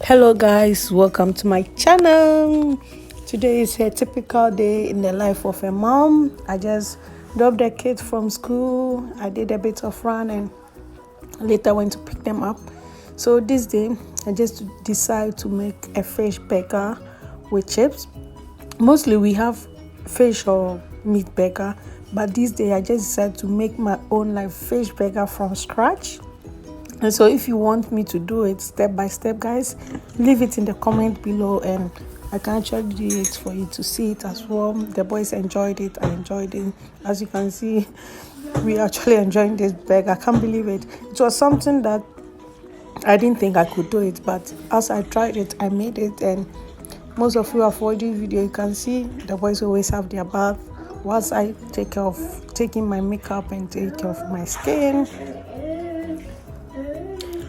Hello guys, welcome to my channel. Today is a typical day in the life of a mom. I just dropped the kids from school. I did a bit of run and later went to pick them up. So this day I just decided to make a fish burger with chips. Mostly we have fish or meat burger, but this day I just decided to make my own like fish burger from scratch. And so if you want me to do it step by step, guys, leave it in the comment below and I can actually do it for you to see it as well. The boys enjoyed it, I enjoyed it. As you can see, we actually enjoying this burger. I can't believe it. It was something that I didn't think I could do it, but as I tried it, I made it. And most of you have watched the video, you can see the boys always have their bath whilst I take care of taking my makeup and take care of my skin.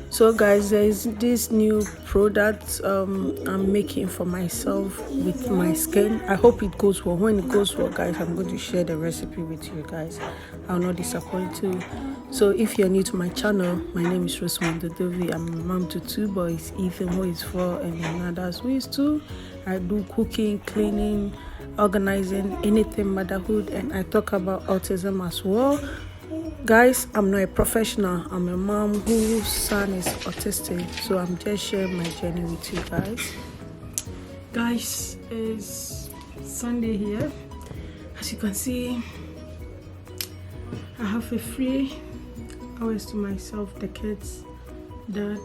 So guys, there is this new product I'm making for myself with my skin. I hope it goes well. When it goes well, guys, I'm going to share the recipe with you guys. I'll not disappoint you. So if you're new to my channel, my name is Rosemond Dodovi. I'm a mom to two boys, Ethan who is 4 and Nanadas who is 2. I do cooking, cleaning, organizing, anything motherhood, and I talk about autism as well. Guys, I'm not a professional. I'm a mom whose son is autistic, so I'm just sharing my journey with you guys. Guys, it's Sunday here. As you can see, I have a free hours to myself. The kids that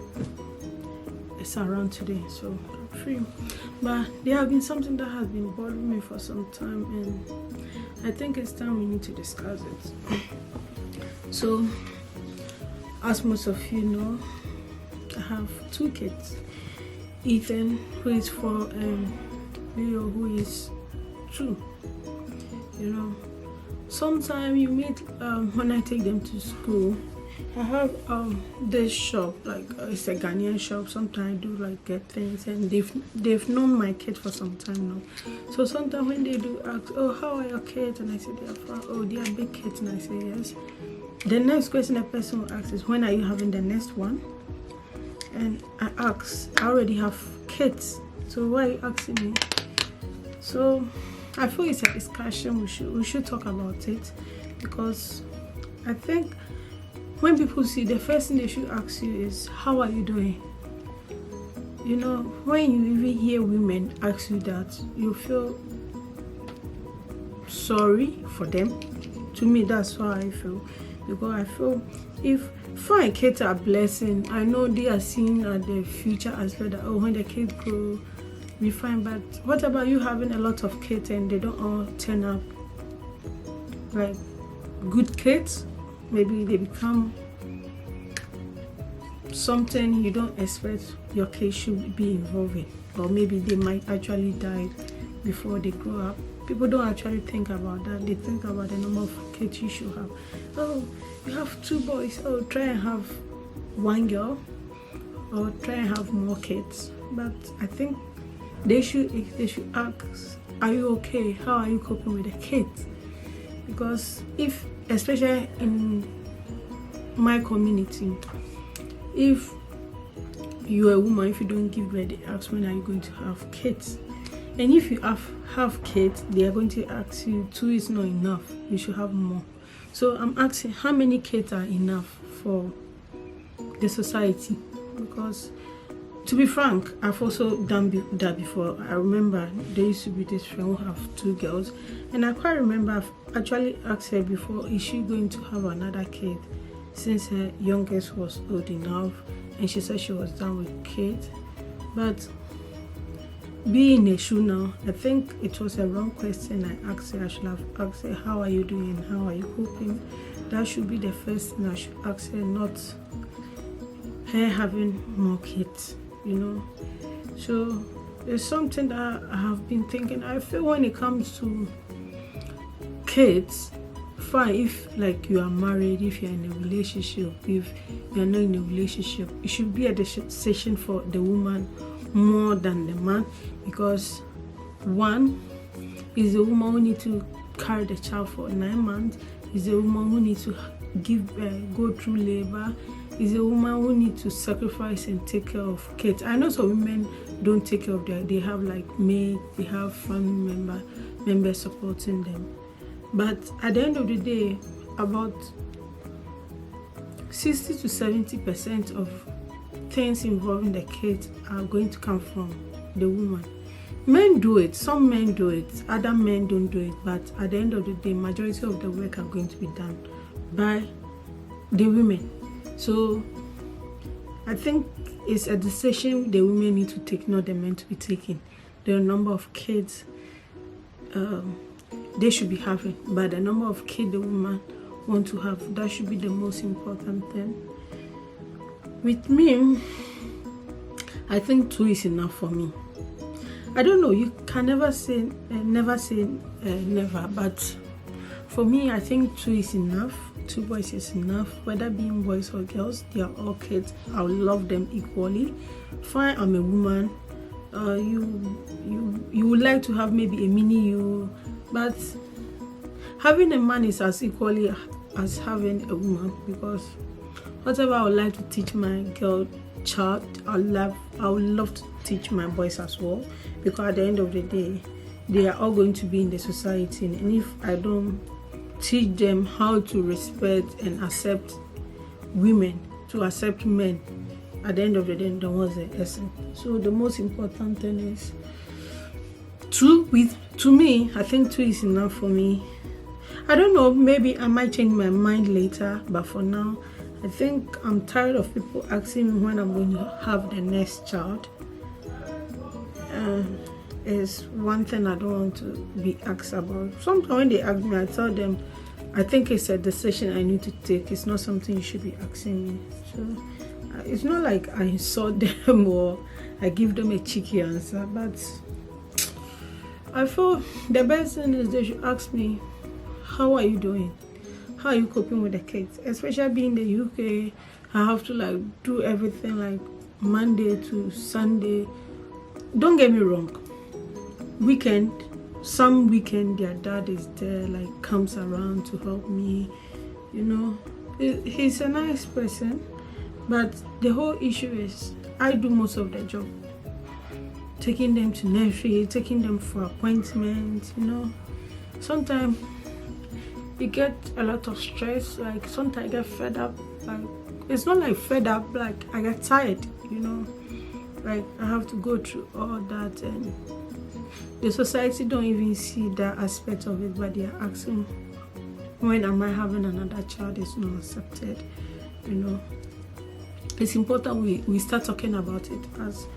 is around today, so I'm free. But there have been something that has been bothering me for some time, and I think it's time we need to discuss it. So, as most of you know, I have 2 kids. Ethan, who is 4, and Leo, who is 2. You know, sometimes you meet when I take them to school. I have this shop, like it's a Ghanaian shop. Sometimes I do like get things, and they've known my kids for some time now. So sometimes when they do ask, "Oh, how are your kids?" and I say they are fine. "Oh, they are big kids," and I say yes. The next question a person will ask is, when are you having the next one? And I ask, I already have kids, so why are you asking me? So I feel it's a discussion. We should talk about it, because I think when people see, the first thing they should ask you is, how are you doing? You know, when you even hear women ask you that, you feel sorry for them. To me, that's how I feel. Because I feel if for a kid are blessing, I know they are seeing at the future as well that, oh, when the kids grow, we fine. But what about you having a lot of kids and they don't all turn up like good kids? Maybe they become something you don't expect your kids should be involved in, or maybe they might actually die before they grow up. People don't actually think about that. They think about the number of kids you should have. Oh, you have 2 boys. Oh, try and have 1 girl, or try and have more kids. But I think they should ask, are you okay? How are you coping with the kids? Because if, especially in my community, if you're a woman, if you don't give birth, they ask, when are you going to have kids? And if you have kids, they are going to ask you, 2 is not enough, you should have more. So I'm asking, how many kids are enough for the society? Because to be frank, I've also done that before. I remember there used to be this friend who have 2 girls, and I quite remember I've actually asked her before, is she going to have another kid, since her youngest was old enough, and she said she was done with kids. But being a shoe now, I think it was a wrong question I asked her. I should have asked her, how are you doing? How are you coping? That should be the first thing I should ask her, not her having more kids, you know. So It's something that I have been thinking. I feel when it comes to kids, fine, if like you are married, if you're in a relationship, if you're not in a relationship, it should be a decision for the woman more than the man, because one is the woman who needs to carry the child for 9 months, is the woman who needs to go through labor, is a woman who needs to sacrifice and take care of kids. I know some women don't take care of they have like maid, they have family members supporting them. But at the end of the day, about 60 to 70% of things involving the kids are going to come from the woman. Men do it, some men do it, other men don't do it, but at the end of the day, majority of the work are going to be done by the women. So I think it's a decision the women need to take, not the men to be taking. The number of kids they should be having, but the number of kids the woman want to have, that should be the most important thing. With me, I think 2 is enough for me. I don't know, you can never say never, but for me, I think 2 is enough. 2 boys is enough, whether being boys or girls, they are all kids. I will love them equally. Fine, I'm a woman. You would like to have maybe a mini you, but having a man is as equally as having a woman, because whatever I would like to teach my girl child, I would love to teach my boys as well, because at the end of the day, they are all going to be in the society, and if I don't teach them how to respect and accept women, to accept men, at the end of the day, that was the essence. So the most important thing is 2. To me, I think 2 is enough for me. I don't know, maybe I might change my mind later, but for now, I think I'm tired of people asking me when I'm going to have the next child. Is one thing I don't want to be asked about. Sometimes when they ask me, I tell them I think it's a decision I need to take. It's not something you should be asking me. So it's not like I insult them or I give them a cheeky answer, but I feel the best thing is they should ask me, how are you doing? How are you coping with the kids? Especially being in the UK, I have to like do everything like Monday to Sunday. Don't get me wrong, some weekend their dad is there, like comes around to help me, you know. He's a nice person, but the whole issue is I do most of the job, taking them to nursery, taking them for appointments, you know. Sometimes you get a lot of stress, like sometimes I get fed up, like it's not like fed up, like I get tired, you know, like I have to go through all that, and the society don't even see that aspect of it, but they are asking when am I having another child. It's not accepted, you know. It's important we start talking about it as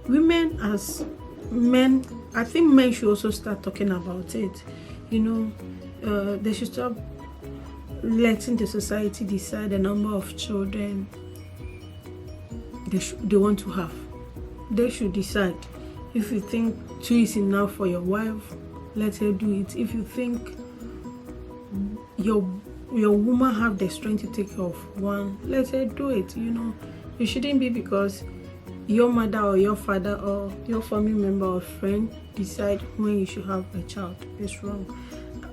women, as men. I think men should also start talking about it, you know. They should stop letting the society decide the number of children they want to have. They should decide. If you think 2 is enough for your wife, let her do it. If you think your woman have the strength to take care of 1, let her do it, you know. It shouldn't be because your mother or your father or your family member or friend decide when you should have a child. It's wrong.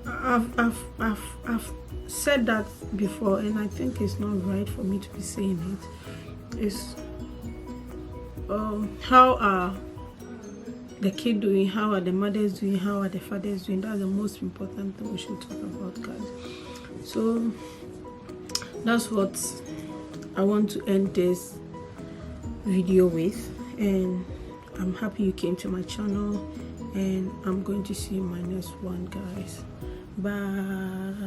I've said that before, and I think it's not right for me to be saying it. It's how are the kids doing, how are the mothers doing, how are the fathers doing. That's the most important thing we should talk about, guys. So that's what I want to end this video with, and I'm happy you came to my channel, and I'm going to see you in my next one, guys. Bye.